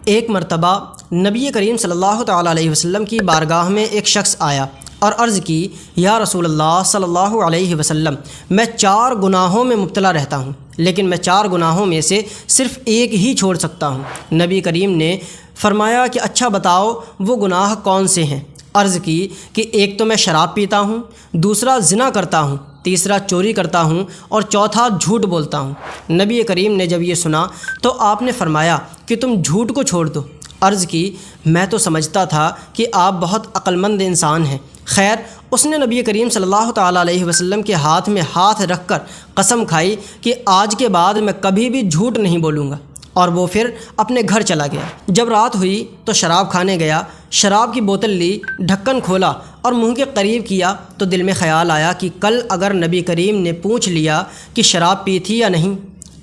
ایک مرتبہ نبی کریم صلی اللہ تعالیٰ علیہ وسلم کی بارگاہ میں ایک شخص آیا اور عرض کی، یا رسول اللہ صلی اللہ علیہ وسلم، میں 4 گناہوں میں مبتلا رہتا ہوں، لیکن میں 4 گناہوں میں سے صرف ایک ہی چھوڑ سکتا ہوں۔ نبی کریم نے فرمایا کہ اچھا بتاؤ وہ گناہ کون سے ہیں؟ عرض کی کہ ایک تو میں شراب پیتا ہوں، دوسرا زنا کرتا ہوں، تیسرا چوری کرتا ہوں، اور چوتھا جھوٹ بولتا ہوں۔ نبی کریم نے جب یہ سنا تو آپ نے فرمایا کہ تم جھوٹ کو چھوڑ دو۔ عرض کی، میں تو سمجھتا تھا کہ آپ بہت عقلمند انسان ہیں۔ خیر، اس نے نبی کریم صلی اللہ تعالیٰ علیہ وسلم کے ہاتھ میں ہاتھ رکھ کر قسم کھائی کہ آج کے بعد میں کبھی بھی جھوٹ نہیں بولوں گا، اور وہ پھر اپنے گھر چلا گیا۔ جب رات ہوئی تو شراب کھانے گیا، شراب کی بوتل لی، ڈھکن کھولا اور منہ کے قریب کیا تو دل میں خیال آیا کہ کل اگر نبی کریم نے پوچھ لیا کہ شراب پی تھی یا نہیں،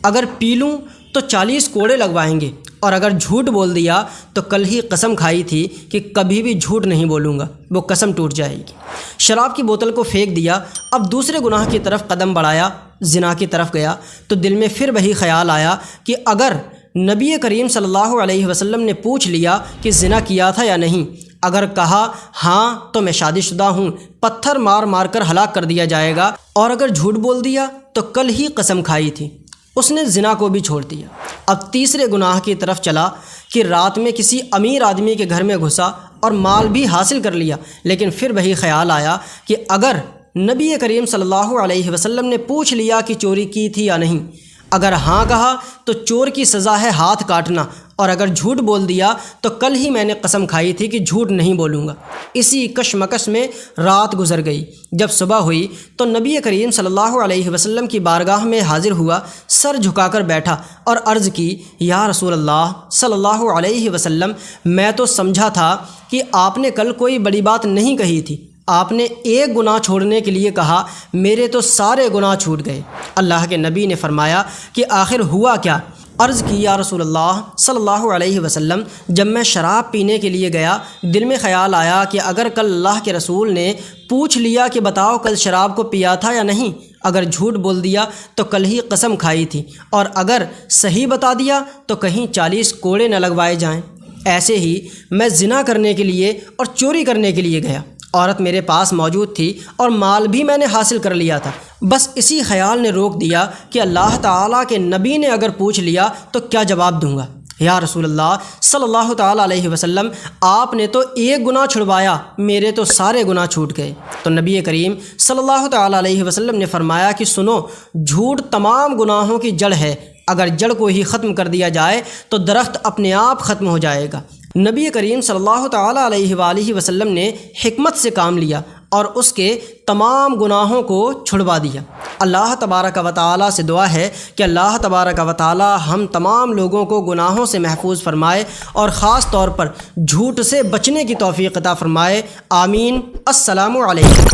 اگر پی لوں تو 40 کوڑے لگوائیں گے، اور اگر جھوٹ بول دیا تو کل ہی قسم کھائی تھی کہ کبھی بھی جھوٹ نہیں بولوں گا، وہ قسم ٹوٹ جائے گی۔ شراب کی بوتل کو پھینک دیا، اب دوسرے گناہ کی طرف قدم بڑھایا، زنا کی طرف گیا تو دل میں پھر وہی خیال آیا کہ اگر نبی کریم صلی اللہ علیہ وسلم نے پوچھ لیا کہ زنا کیا تھا یا نہیں، اگر کہا ہاں تو میں شادی شدہ ہوں، پتھر مار مار کر ہلاک کر دیا جائے گا، اور اگر جھوٹ بول دیا تو کل ہی قسم کھائی تھی۔ اس نے زنا کو بھی چھوڑ دیا۔ اب تیسرے گناہ کی طرف چلا کہ رات میں کسی امیر آدمی کے گھر میں گھسا اور مال بھی حاصل کر لیا، لیکن پھر وہی خیال آیا کہ اگر نبی کریم صلی اللہ علیہ وسلم نے پوچھ لیا کہ چوری کی تھی یا نہیں، اگر ہاں کہا تو چور کی سزا ہے ہاتھ کاٹنا، اور اگر جھوٹ بول دیا تو کل ہی میں نے قسم کھائی تھی کہ جھوٹ نہیں بولوں گا۔ اسی کشمکش میں رات گزر گئی۔ جب صبح ہوئی تو نبی کریم صلی اللہ علیہ وسلم کی بارگاہ میں حاضر ہوا، سر جھکا کر بیٹھا اور عرض کی، یا رسول اللہ صلی اللہ علیہ وسلم، میں تو سمجھا تھا کہ آپ نے کل کوئی بڑی بات نہیں کہی تھی، آپ نے ایک گناہ چھوڑنے کے لیے کہا، میرے تو سارے گناہ چھوٹ گئے۔ اللہ کے نبی نے فرمایا کہ آخر ہوا کیا؟ عرض کی، یا رسول اللہ صلی اللہ علیہ وسلم، جب میں شراب پینے کے لیے گیا، دل میں خیال آیا کہ اگر کل اللہ کے رسول نے پوچھ لیا کہ بتاؤ کل شراب کو پیا تھا یا نہیں، اگر جھوٹ بول دیا تو کل ہی قسم کھائی تھی، اور اگر صحیح بتا دیا تو کہیں 40 کوڑے نہ لگوائے جائیں۔ ایسے ہی میں زنا کرنے کے لیے اور چوری کرنے کے لیے گیا، عورت میرے پاس موجود تھی اور مال بھی میں نے حاصل کر لیا تھا، بس اسی خیال نے روک دیا کہ اللہ تعالیٰ کے نبی نے اگر پوچھ لیا تو کیا جواب دوں گا۔ یا رسول اللہ صلی اللہ تعالیٰ علیہ وسلم، آپ نے تو ایک گناہ چھڑوایا، میرے تو سارے گناہ چھوٹ گئے۔ تو نبی کریم صلی اللہ تعالیٰ علیہ وسلم نے فرمایا کہ سنو، جھوٹ تمام گناہوں کی جڑ ہے، اگر جڑ کو ہی ختم کر دیا جائے تو درخت اپنے آپ ختم ہو جائے گا۔ نبی کریم صلی اللہ تعالیٰ علیہ وآلہ وسلم نے حکمت سے کام لیا اور اس کے تمام گناہوں کو چھڑوا دیا۔ اللہ تبارک و تعالیٰ سے دعا ہے کہ اللہ تبارک و تعالیٰ ہم تمام لوگوں کو گناہوں سے محفوظ فرمائے اور خاص طور پر جھوٹ سے بچنے کی توفیق عطا فرمائے۔ آمین۔ السلام علیکم۔